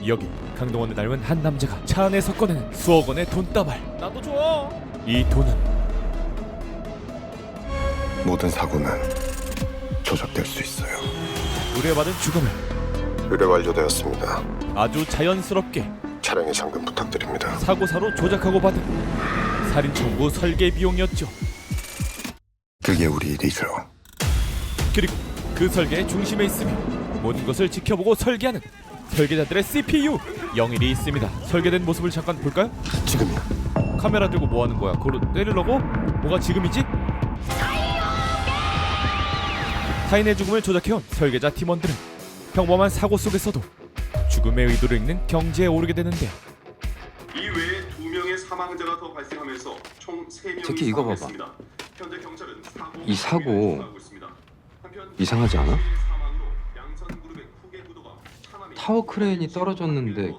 여기 강동원을 닮은 한 남자가 차 안에서 꺼내는 수억 원의 돈다발. 나도 줘. 이 돈은 모든 사고는 조작될 수 있어요. 의뢰받은 죽음을 의뢰 완료되었습니다. 아주 자연스럽게 차량의 잠금 부탁드립니다. 사고사로 조작하고 받은 살인 청구 설계 비용이었죠. 그게 우리 일이죠. 그리고 그 설계의 중심에 있으며 모든 것을 지켜보고 설계하는 설계자들의 CPU 영일이 있습니다. 설계된 모습을 잠깐 볼까요? 지금이야. 카메라 들고 뭐 하는 거야? 그걸 때리려고? 뭐가 지금이지? 타인의 죽음을 조작해온 설계자 팀원들은 평범한 사고 속에서도 죽음의 의도를 읽는 경지에 오르게 되는데, 이 외에 2명의 사망자가 더 발생하면서 총 3명이 특히 이거 봐봐. 사망했습니다. 현재 경찰은 이 사고 조사하고 있습니다. 한편 이상하지 않아? 사망으로 양선그룹의 후계 부도가 차남이 타워 크레인이 떨어졌는데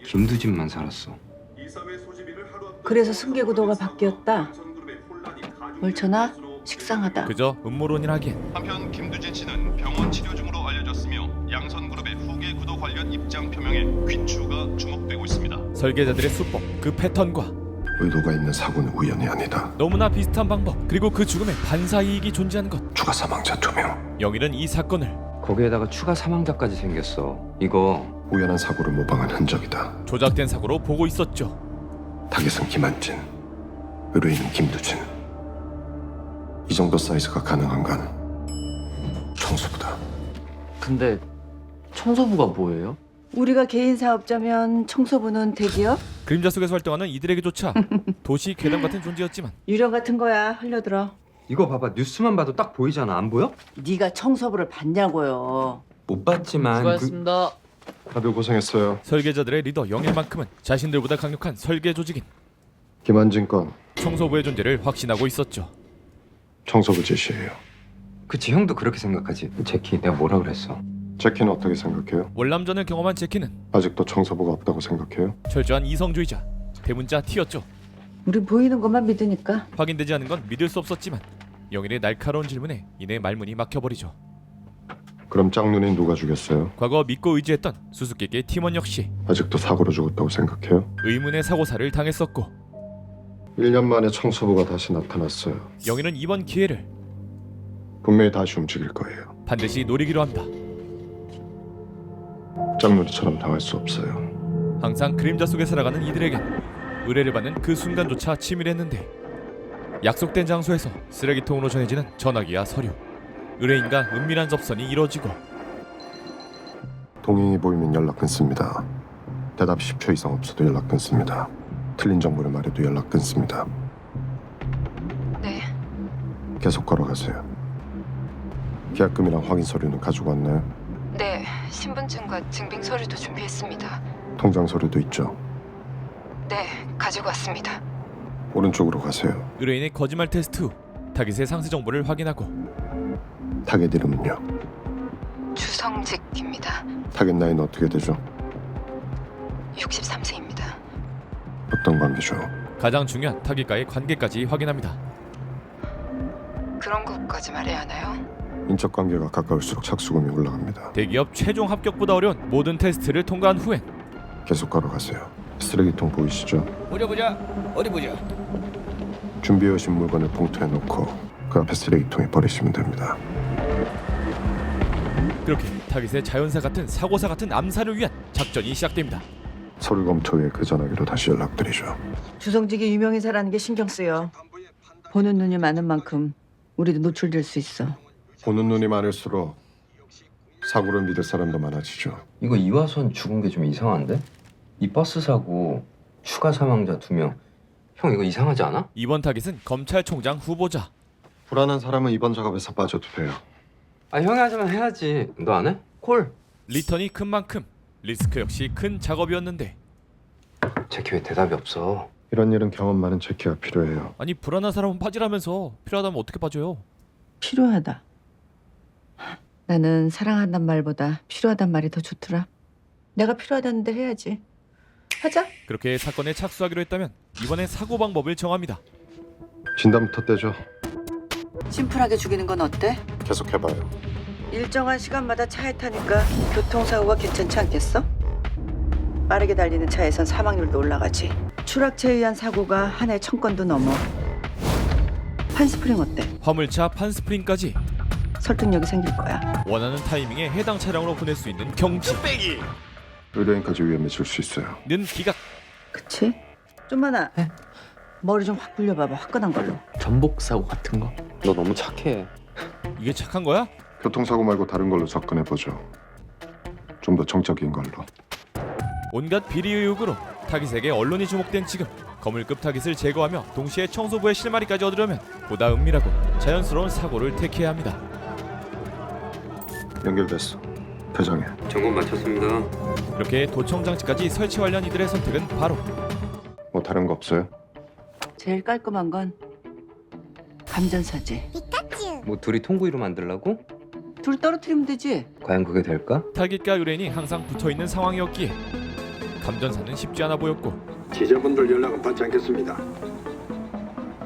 김두진만 살았어. 이사회 소집일을 하루 앞둔 그래서 승계구도가 바뀌었다. 양선그룹의 혼란이 가중되는 옳잖아? 것으로 식상하다. 그저 음모론이라기엔 한편 김두진 씨는 병원 치료 중으로 알려졌으며 양선그룹의 후계 구도 관련 입장 표명에 귀추가 주목되고 있습니다. 설계자들의 수법, 그 패턴과 의도가 있는 사고는 우연이 아니다. 너무나 비슷한 방법, 그리고 그 죽음에 반사이익이 존재하는 것. 추가 사망자 2명. 영일은 이 사건을 거기에다가 추가 사망자까지 생겼어. 이거 우연한 사고를 모방한 흔적이다. 조작된 사고로 보고 있었죠. 타겟은 김한진, 의뢰인은 김두진. 이 정도 사이즈가 가능한 건 청소부다. 근데 청소부가 뭐예요? 우리가 개인 사업자면 청소부는 대기업? 그림자 속에서 활동하는 이들에게조차 도시 괴담 같은 존재였지만 유령 같은 거야. 흘려들어. 이거 봐봐. 뉴스만 봐도 딱 보이잖아. 안 보여? 네가 청소부를 봤냐고요. 못 봤지만 수고하셨습니다. 다들 고생했어요. 설계자들의 리더 영일만큼은 자신들보다 강력한 설계 조직인 김한진 건 청소부의 존재를 확신하고 있었죠. 청소부 지시예요. 그치 형도 그렇게 생각하지. 제키 내가 뭐라 그랬어? 제키는 어떻게 생각해요? 월남전을 경험한 제키는 아직도 청소부가 없다고 생각해요? 철저한 이성주의자, 대문자 T였죠. 우린 보이는 것만 믿으니까. 확인되지 않은 건 믿을 수 없었지만 영일의 날카로운 질문에 이내 말문이 막혀버리죠. 그럼 짝눈이 누가 죽였어요? 과거 믿고 의지했던 수수께끼의 팀원 역시 아직도 사고로 죽었다고 생각해요? 의문의 사고사를 당했었고, 1년 만에 청소부가 다시 나타났어요. 영일은 이번 기회를 분명히 다시 움직일 거예요. 반드시 노리기로 합니다. 짝눈이처럼 당할 수 없어요. 항상 그림자 속에 살아가는 이들에겐 의뢰를 받는 그 순간조차 치밀했는데, 약속된 장소에서 쓰레기통으로 전해지는 전화기와 서류, 의뢰인과 은밀한 접선이 이뤄지고, 동행이 보이면 연락 끊습니다. 대답 10초 이상 없어도 연락 끊습니다. 틀린 정보를 말해도 연락 끊습니다. 네. 계속 걸어가세요. 계약금이랑 확인 서류는 가지고 왔나요? 네, 신분증과 증빙 서류도 준비했습니다. 통장 서류도 있죠? 네, 가지고 왔습니다. 오른쪽으로 가세요. 의뢰인의 거짓말 테스트 후 타깃의 상세 정보를 확인하고, 타겟 이름은요? 주성직입니다. 타겟 나이는 어떻게 되죠? 63세입니다. 어떤 관계죠? 가장 중요한 타깃과의 관계까지 확인합니다. 그런 것까지 말해야 하나요? 인적 관계가 가까울수록 착수금이 올라갑니다. 대기업 최종 합격보다 어려운 모든 테스트를 통과한 후엔 계속 걸어가세요. 쓰레기통 보이시죠? 어디 보자. 준비해 오신 물건을 봉투에 넣고 그 앞에 쓰레기통에 버리시면 됩니다. 그렇게 타깃의 자연사 같은 사고사 같은 암살을 위한 작전이 시작됩니다. 서류 검토 후에 그 전화기로 다시 연락드리죠. 주성직이 유명인사라는 게 신경 쓰여. 보는 눈이 많은 만큼 우리도 노출될 수 있어. 보는 눈이 많을수록 사고를 믿을 사람도 많아지죠. 이거 이화선 죽은 게 좀 이상한데? 이 버스 사고 추가 사망자 2명. 형 이거 이상하지 않아? 이번 타깃은 검찰총장 후보자. 불안한 사람은 이번 작업에서 빠져도 돼요. 아 형이 하자면 해야지. 너 안 해? 콜. 리턴이 큰 만큼 리스크 역시 큰 작업이었는데, 제키 왜 대답이 없어? 이런 일은 경험 많은 제키가 필요해요. 아니 불안한 사람은 빠지라면서 필요하다면 어떻게 빠져요? 필요하다. 나는 사랑한단 말보다 필요하단 말이 더 좋더라. 내가 필요하다는데 해야지. 하자. 그렇게 사건에 착수하기로 했다면 이번엔 사고 방법을 정합니다. 진단부터 떼죠. 심플하게 죽이는 건 어때? 계속 해봐요. 일정한 시간마다 차에 타니까 교통사고가 괜찮지 않겠어? 빠르게 달리는 차에선 사망률도 올라가지. 추락체에 의한 사고가 한 해 1000건도 넘어. 판스프링 어때? 화물차 판스프링까지 설득력이 생길 거야. 원하는 타이밍에 해당 차량으로 보낼 수 있는 경지 의뢰인까지 위험해질 수 있어요. 는 기각. 그치? 좀만아. 머리 좀 확 굴려봐봐. 화끈한 걸로. 전복 사고 같은 거? 너 너무 착해. 이게 착한 거야? 교통사고 말고 다른 걸로 접근해보죠. 좀 더 정적인 걸로. 온갖 비리 의혹으로 타깃에게 언론이 주목된 지금 거물급 타깃을 제거하며 동시에 청소부의 실마리까지 얻으려면 보다 은밀하고 자연스러운 사고를 택해야 합니다. 연결됐어. 대장해. 점검 마쳤습니다. 그렇게 도청 장치까지 설치 완료한 이들의 선택은 바로 뭐 다른 거 없어요? 제일 깔끔한 건 감전사지. 뭐 둘이 통구이로 만들라고? 둘 떨어뜨리면 되지. 과연 그게 될까? 타깃과 의뢰인이 항상 붙어있는 상황이었기에 감전사는 쉽지 않아 보였고 기자분들 연락은 받지 않겠습니다.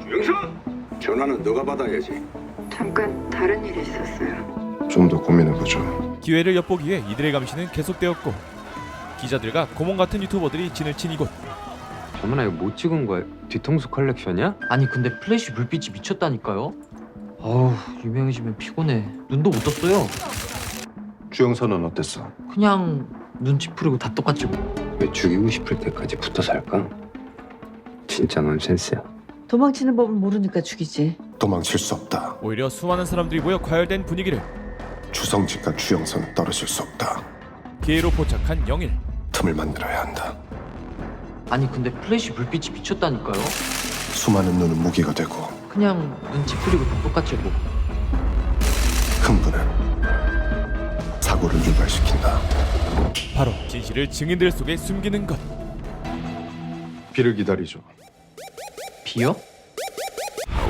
주영선! 전화는 너가 받아야지. 잠깐 다른 일이 있었어요. 좀 더 고민해보죠. 기회를 엿보기 위해 이들의 감시는 계속되었고 기자들과 고문 같은 유튜버들이 진을 친 이곳. 정만아 이거 못 찍은 거야? 뒤통수 컬렉션이야? 아니 근데 플래시 불빛이 미쳤다니까요? 아우 유명해지면 피곤해. 눈도 못 떴어요. 주영선은 어땠어? 그냥 눈치 풀이고 다 똑같지 뭐. 왜 죽이고 싶을 때까지 붙어 살까? 진짜 넌센스야. 도망치는 법을 모르니까 죽이지. 도망칠 수 없다. 오히려 수많은 사람들이 모여 과열된 분위기를 주성직과 주영선은 떨어질 수 없다. 기회로 포착한 영일. 틈을 만들어야 한다. 아니 근데 플래시 불빛이 미쳤다니까요? 수많은 눈은 무기가 되고 그냥 눈치 풀이고 다 똑같지 뭐. 흥분은 사고를 유발시킨다. 바로 진실을 증인들 속에 숨기는 것. 비를 기다리죠. 비요?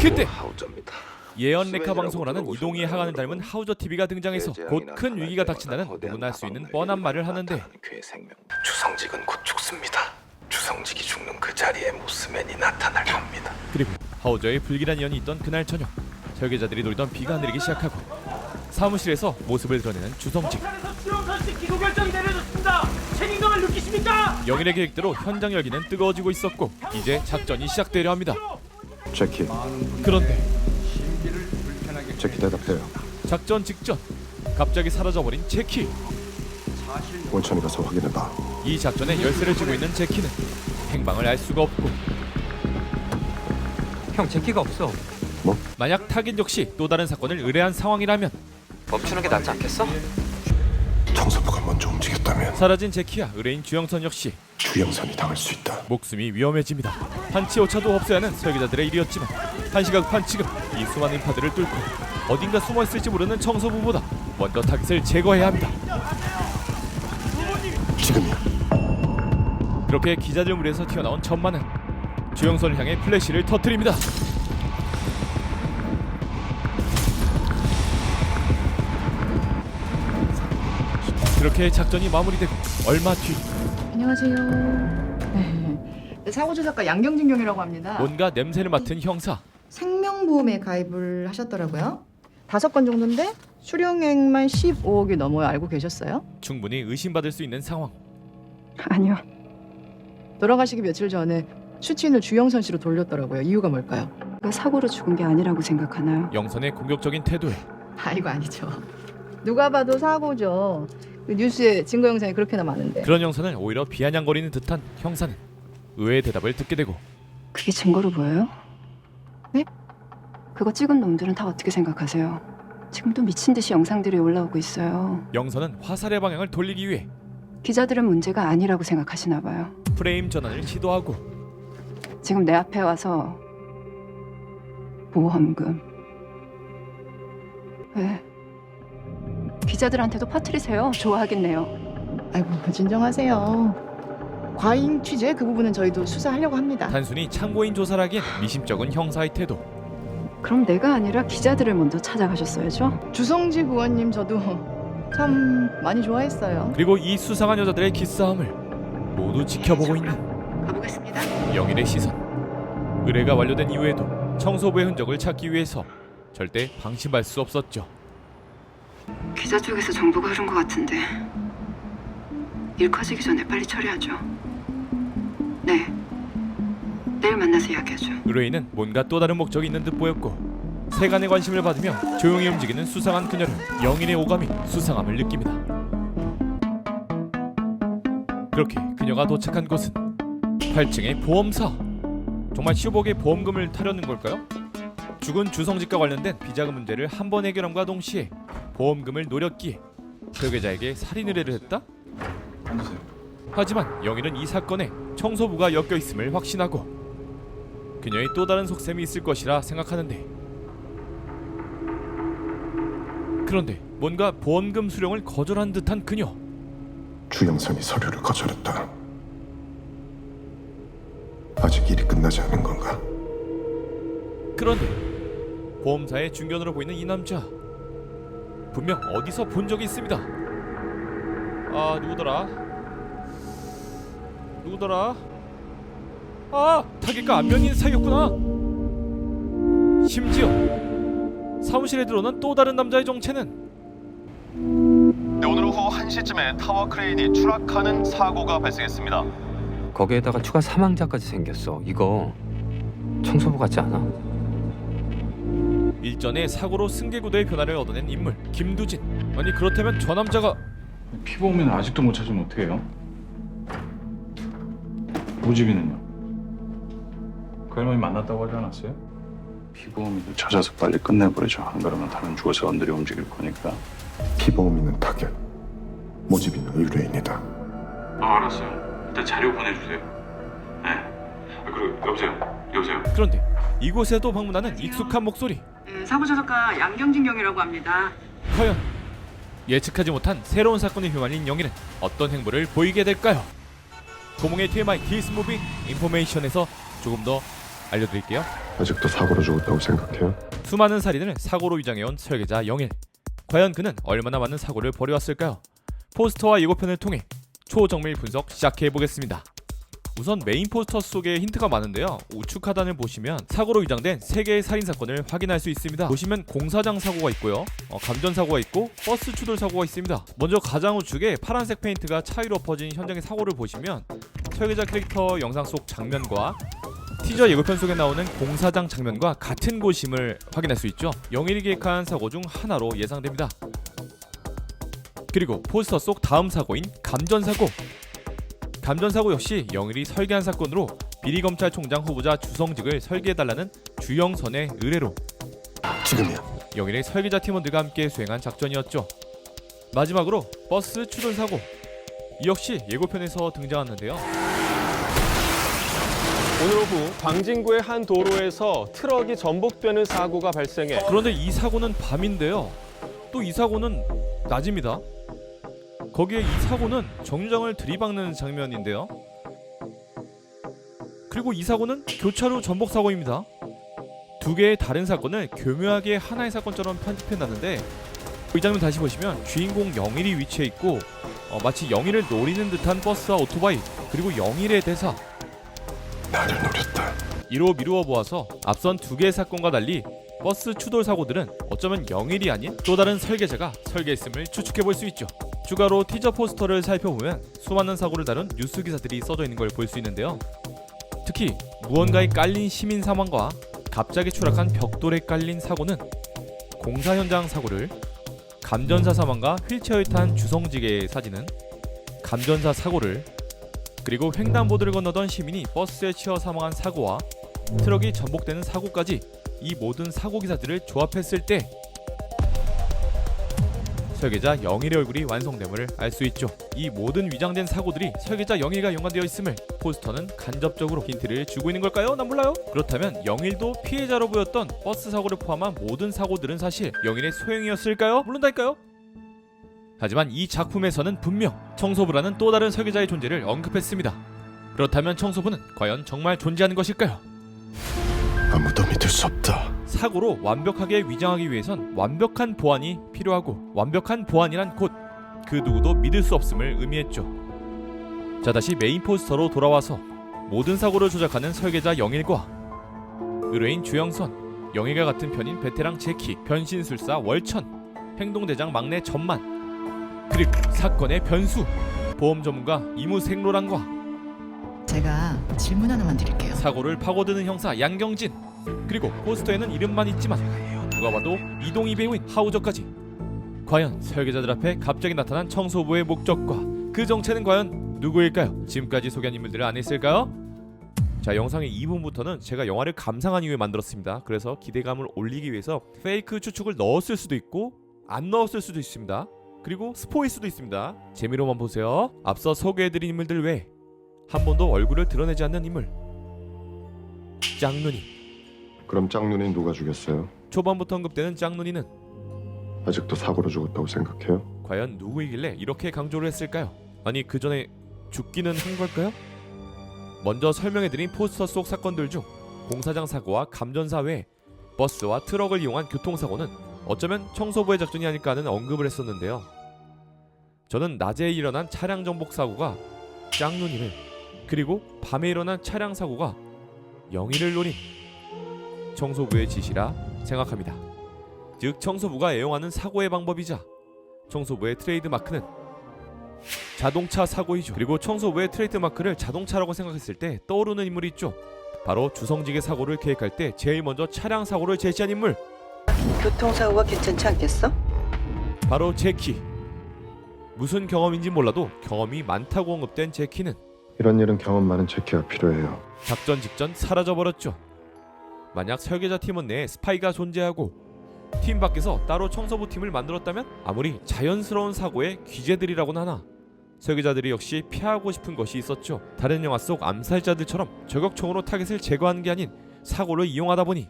그때 하우저입니다. 예언 레카 방송을 하는 이동희의 하관을 닮은 하우저 TV가 등장해서 곧 큰 위기가 닥친다는 누구나 할 수 있는 뻔한 말을 하는데 괴 생명. 주성직은 곧 죽습니다. 주성직이 죽는 그 자리에 모스맨이 나타날 겁니다. 그리고 하우저의 불길한 예언이 있던 그날 저녁 설계자들이 노리던 비가 내리기 시작하고 사무실에서 모습을 드러내는 주성직. 기소 결정이 내려졌습니다. 책임감을 느끼십니까? 영일의 계획대로 현장 열기는 뜨거워지고 있었고 이제 작전이 시작되려 합니다. 제키, 그런데 제키 대답해요. 작전 직전 갑자기 사라져버린 제키. 원천이 가서 확인해봐. 이 작전의 열쇠를 쥐고 있는 제키는 행방을 알 수가 없고 형 제키가 없어. 만약 타깃 역시 또 다른 사건을 의뢰한 상황이라면 멈추는 게 낫지 않겠어? 청소부가 먼저 움직였다면 사라진 제키와 의뢰인 주영선 역시 주영선이 당할 수 있다. 목숨이 위험해집니다. 한치 오차도 없어야 하는 설계자들의 일이었지만 한시각판 지금 이 수많은 인파들을 뚫고 어딘가 숨어있을지 모르는 청소부보다 먼저 타깃을 제거해야 합니다. 지금이야. 그렇게 기자들 무리에서 튀어나온 천만은 주영선을 향해 플래시를 터뜨립니다. 그렇게 작전이 마무리되고 얼마 뒤 안녕하세요. 네. 사고조사과 양경진경이라고 합니다. 뭔가 냄새를 맡은 형사. 생명보험에 가입을 하셨더라고요. 5건 정도인데 수령액만 15억이 넘어요. 알고 계셨어요? 충분히 의심받을 수 있는 상황. 아니요. 돌아가시기 며칠 전에 수취인을 주영선 씨로 돌렸더라고요. 이유가 뭘까요? 사고로 죽은 게 아니라고 생각하나요? 영선의 공격적인 태도에 이거 아니죠. 누가 봐도 사고죠. 그 뉴스에 증거 영상이 그렇게나 많은데. 그런 영선을 오히려 비아냥거리는 듯한 형사는 의외의 대답을 듣게 되고 그게 증거로 보여요? 네? 그거 찍은 놈들은 다 어떻게 생각하세요? 지금도 미친 듯이 영상들이 올라오고 있어요. 영선은 화살의 방향을 돌리기 위해 기자들은 문제가 아니라고 생각하시나 봐요. 프레임 전환을 시도하고 지금 내 앞에 와서 보험금 왜? 기자들한테도 퍼뜨리세요. 좋아하겠네요. 아이고 진정하세요. 과잉 취재 그 부분은 저희도 수사하려고 합니다. 단순히 참고인 조사라기엔 미심쩍은 형사의 태도. 그럼 내가 아니라 기자들을 먼저 찾아가셨어야죠. 주성직 의원님 저도 참 많이 좋아했어요. 그리고 이 수상한 여자들의 기싸움을 모두 지켜보고 있는 가보겠습니다. 영일의 시선. 의뢰가 완료된 이후에도 청소부의 흔적을 찾기 위해서 절대 방심할 수 없었죠. 기자 쪽에서 정보가 흐른 것 같은데 일 커지기 전에 빨리 처리하죠. 네. 내일 만나서 이야기하죠. 의뢰인은 뭔가 또 다른 목적이 있는 듯 보였고 세간의 관심을 받으며 조용히 움직이는 수상한 그녀는 영일의 오감이 수상함을 느낍니다. 그렇게 그녀가 도착한 곳은 8층의 보험사. 정말 시오복의 보험금을 타려는 걸까요? 죽은 주성직과 관련된 비자금 문제를 한 번 해결함과 동시에 보험금을 노렸기에 설계자에게 살인 의뢰를 했다? 하지만 영일은 이 사건에 청소부가 엮여 있음을 확신하고 그녀의 또 다른 속셈이 있을 것이라 생각하는데, 그런데 뭔가 보험금 수령을 거절한 듯한 그녀. 주영선이 서류를 거절했다. 아직 일이 끝나지 않은 건가? 그런데 보험사의 중견으로 보이는 이 남자, 분명 어디서 본 적이 있습니다. 아, 누구더라? 아, 타겟과 안면인 사이였구나. 심지어 사무실에 들어오는 또 다른 남자의 정체는 네, 오늘 오후 1시쯤에 타워 크레인이 추락하는 사고가 발생했습니다. 거기에다가 추가 사망자까지 생겼어. 이거 청소부 같지 않아? 일전에 사고로 승계구도의 변화를 얻어낸 인물 김두진. 아니 그렇다면 저 남자가 피보험은 아직도 못 찾으면 어떡해요? 모집이는요? 그 할머니 만났다고 하지 않았어요? 피보험이도 찾아서 빨리 끝내버리죠. 안 그러면 다른 주거사원들이 움직일 거니까. 피보험인은 타겟, 모집인은 의뢰인이다. 알았어요. 일단 자료 보내주세요. 네. 그리고 여보세요. 그런데 이곳에도 방문하는 익숙한 목소리. 사고 조사과 양경진 경이라고 합니다. 과연 예측하지 못한 새로운 사건에 휘말린 영일은 어떤 행보를 보이게 될까요? 고몽의 TMI 디스 무비 인포메이션에서 조금 더 알려드릴게요. 아직도 사고로 죽었다고 생각해요? 수많은 살인을 사고로 위장해온 설계자 영일. 과연 그는 얼마나 많은 사고를 벌여왔을까요? 포스터와 예고편을 통해 초정밀 분석 시작해보겠습니다. 우선 메인 포스터 속에 힌트가 많은데요. 우측 하단을 보시면 사고로 위장된 3개의 살인사건을 확인할 수 있습니다. 보시면 공사장 사고가 있고요, 감전 사고가 있고 버스 추돌 사고가 있습니다. 먼저 가장 우측에 파란색 페인트가 차이로 엎어진 현장의 사고를 보시면 설계자 캐릭터 영상 속 장면과 티저 예고편 속에 나오는 공사장 장면과 같은 곳임을 확인할 수 있죠. 영일이 기획한 사고 중 하나로 예상됩니다. 그리고 포스터 속 다음 사고인 감전사고. 감전사고 역시 영일이 설계한 사건으로 비리검찰총장 후보자 주성직을 설계해달라는 주영선의 의뢰로 지금이야. 영일의 설계자 팀원들과 함께 수행한 작전이었죠. 마지막으로 버스 추돌 사고. 이 역시 예고편에서 등장하는데요. 오늘 오후 광진구의 한 도로에서 트럭이 전복되는 사고가 발생해 그런데 이 사고는 밤인데요. 또 이 사고는 낮입니다. 거기에 이 사고는 정류장을 들이박는 장면인데요. 그리고 이 사고는 교차로 전복 사고입니다. 두 개의 다른 사건을 교묘하게 하나의 사건처럼 편집해놨는데, 이 장면 다시 보시면 주인공 영일이 위치해 있고 마치 영일을 노리는 듯한 버스와 오토바이, 그리고 영일의 대사 나를 노렸다. 이로 미루어 보아서 앞선 두 개의 사건과 달리 버스 추돌 사고들은 어쩌면 영일이 아닌 또 다른 설계자가 설계했음을 추측해볼 수 있죠. 추가로 티저 포스터를 살펴보면 수많은 사고를 다룬 뉴스 기사들이 써져 있는 걸 볼 수 있는데요. 특히 무언가에 깔린 시민 사망과 갑자기 추락한 벽돌에 깔린 사고는 공사 현장 사고를, 감전사 사망과 휠체어에 탄 주성직의 사진은 감전사 사고를, 그리고 횡단보도를 건너던 시민이 버스에 치여 사망한 사고와 트럭이 전복되는 사고까지 이 모든 사고 기사들을 조합했을 때 설계자 영일의 얼굴이 완성됨을 알 수 있죠. 이 모든 위장된 사고들이 설계자 영일과 연관되어 있음을 포스터는 간접적으로 힌트를 주고 있는 걸까요? 난 몰라요. 그렇다면 영일도 피해자로 보였던 버스 사고를 포함한 모든 사고들은 사실 영일의 소행이었을까요? 모른다니까요. 하지만 이 작품에서는 분명 청소부라는 또 다른 설계자의 존재를 언급했습니다. 그렇다면 청소부는 과연 정말 존재하는 것일까요? 아무도 믿을 수 없다. 사고로 완벽하게 위장하기 위해선 완벽한 보안이 필요하고, 완벽한 보안이란 곧 그 누구도 믿을 수 없음을 의미했죠. 자, 다시 메인 포스터로 돌아와서 모든 사고를 조작하는 설계자 영일과 의뢰인 주영선, 영일과 같은 편인 베테랑 제키, 변신술사 월천, 행동대장 막내 전만, 그리고 사건의 변수 보험 전문가 이무생로랑과 제가 질문 하나만 드릴게요. 사고를 파고드는 형사 양경진, 그리고 포스터에는 이름만 있지만 누가 봐도 이동희 배우인 하우저까지. 과연 설계자들 앞에 갑자기 나타난 청소부의 목적과 그 정체는 과연 누구일까요? 지금까지 소개한 인물들을 안 했을까요? 자, 영상의 2부부터는 제가 영화를 감상한 이후에 만들었습니다. 그래서 기대감을 올리기 위해서 페이크 추측을 넣었을 수도 있고 안 넣었을 수도 있습니다. 그리고 스포일 수도 있습니다. 재미로만 보세요. 앞서 소개해드린 인물들 외에 한 번도 얼굴을 드러내지 않는 인물, 짱눈이. 그럼 짱눈이 누가 죽였어요? 초반부터 언급되는 짱눈이는 아직도 사고로 죽었다고 생각해요? 과연 누구이길래 이렇게 강조를 했을까요? 아니, 그 전에 죽기는 한 걸까요? 먼저 설명해드린 포스터 속 사건들 중 공사장 사고와 감전사 외에 버스와 트럭을 이용한 교통사고는 어쩌면 청소부의 작전이 아닐까 하는 언급을 했었는데요. 저는 낮에 일어난 차량 전복 사고가 짱눈이를, 그리고 밤에 일어난 차량 사고가 영희를 노린 청소부의 지시라 생각합니다. 즉, 청소부가 애용하는 사고의 방법이자 청소부의 트레이드 마크는 자동차 사고이죠. 그리고 청소부의 트레이드 마크를 자동차라고 생각했을 때 떠오르는 인물이 있죠. 바로 주성직의 사고를 계획할 때 제일 먼저 차량 사고를 제시한 인물, 교통사고가 괜찮지 않겠어? 바로 제키. 무슨 경험인지 몰라도 경험이 많다고 언급된 제키는 이런 일은 경험 많은 제키가 필요해요. 작전 직전 사라져버렸죠. 만약 설계자 팀원 내에 스파이가 존재하고 팀 밖에서 따로 청소부 팀을 만들었다면 아무리 자연스러운 사고의 귀재들이라고는 하나 설계자들이 역시 피하고 싶은 것이 있었죠. 다른 영화 속 암살자들처럼 저격총으로 타겟을 제거하는 게 아닌 사고를 이용하다 보니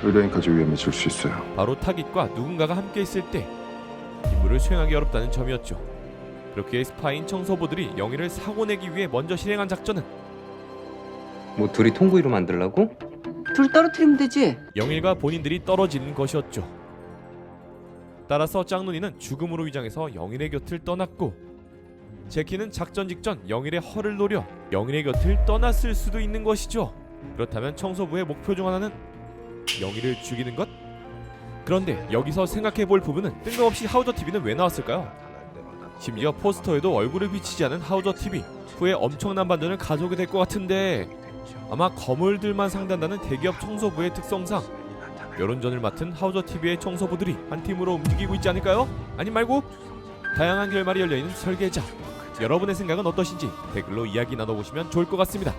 의뢰인까지 위험해질 수 있어요. 바로 타깃과 누군가가 함께 있을 때 임무를 수행하기 어렵다는 점이었죠. 그렇게 스파인 청소부들이 영희를 사고내기 위해 먼저 실행한 작전은 뭐 둘이 통구이로 만들라고? 둘 떨어뜨리면 되지. 영일과 본인들이 떨어지는 것이었죠. 따라서 짱눈이는 죽음으로 위장해서 영일의 곁을 떠났고, 제키는 작전 직전 영일의 허를 노려 영일의 곁을 떠났을 수도 있는 것이죠. 그렇다면 청소부의 목표 중 하나는 영일을 죽이는 것? 그런데 여기서 생각해볼 부분은 뜬금없이 하우저 TV는 왜 나왔을까요? 심지어 포스터에도 얼굴을 비치지 않은 하우저 TV, 후에 엄청난 반전을 가져오게 될 것 같은데 아마 거물들만 상대한다는 대기업 청소부의 특성상 여론전을 맡은 하우저 TV의 청소부들이 한 팀으로 움직이고 있지 않을까요? 아님 말고 다양한 결말이 열려있는 설계자, 여러분의 생각은 어떠신지 댓글로 이야기 나눠보시면 좋을 것 같습니다.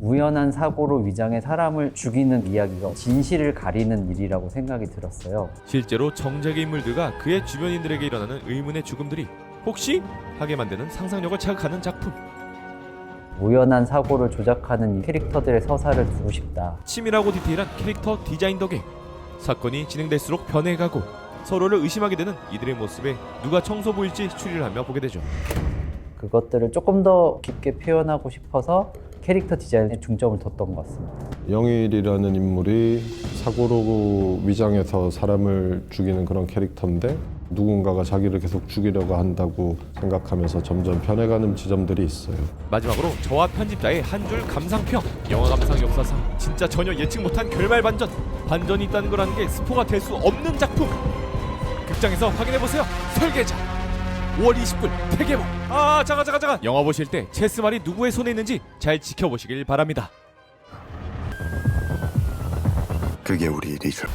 우연한 사고로 위장해 사람을 죽이는 이야기가 진실을 가리는 일이라고 생각이 들었어요. 실제로 정적의 인물들과 그의 주변인들에게 일어나는 의문의 죽음들이 혹시 하게 만드는 상상력을 자극하는 작품. 우연한 사고를 조작하는 이 캐릭터들의 서사를 두고 싶다. 치밀하고 디테일한 캐릭터 디자인 덕에 사건이 진행될수록 변해가고 서로를 의심하게 되는 이들의 모습에 누가 청소부일지 추리를 하며 보게 되죠. 그것들을 조금 더 깊게 표현하고 싶어서 캐릭터 디자인에 중점을 뒀던 것 같습니다. 영일이라는 인물이 사고로 위장해서 사람을 죽이는 그런 캐릭터인데 누군가가 자기를 계속 죽이려고 한다고 생각하면서 점점 변해가는 지점들이 있어요. 마지막으로 저와 편집자의 한 줄 감상평. 영화 감상 역사상 진짜 전혀 예측 못한 결말 반전. 반전이 있다는 거라는 게 스포가 될 수 없는 작품. 극장에서 확인해보세요. 설계자 5월 29일 대개봉. 잠깐. 영화 보실 때 체스말이 누구의 손에 있는지 잘 지켜보시길 바랍니다. 그게 우리 일이죠.